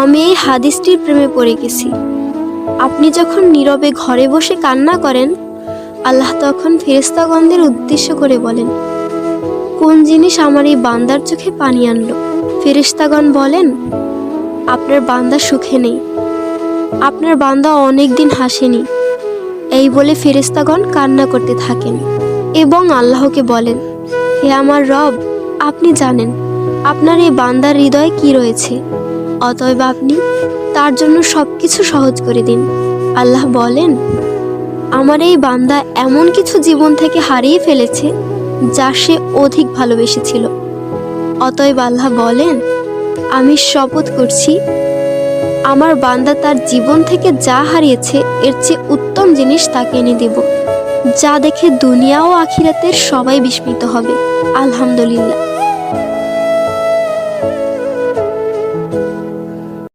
আমি এই হাদিসটির প্রেমে পড়ে গেছি। আপনি যখন নীরবে ঘরে বসে কান্না করেন, আল্লাহ তখন ফেরেশতাগণদের উদ্দেশ্য করে বলেন, কোন জিনিস আমার এই বান্দার চোখে পানি আনলো? ফেরেশতাগণ বলেন, আপনার বান্দা সুখে নেই, আপনার বান্দা অনেক দিন হাসেনি। এই বলে ফেরেশতাগণ কান্না করতে থাকেন এবং আল্লাহকে বলেন, হে আমার রব, আপনি জানেন আপনার এই বান্দার হৃদয়ে কি রয়েছে, অতএব আপনি তার জন্য সবকিছু সহজ করে দিন। আল্লাহ বলেন, আমার এই বান্দা এমন কিছু জীবন থেকে হারিয়ে ফেলেছে যা সে অধিক ভালোবেসেছিল। অতএব আল্লাহ বলেন, আমি শপথ করছি, আমার বান্দা তার জীবন থেকে যা হারিয়েছে এর চেয়ে উত্তম জিনিস তাকে এনে দেব, যা দেখে দুনিয়া ও আখিরাতের সবাই বিস্মিত হবে। আলহামদুলিল্লাহ।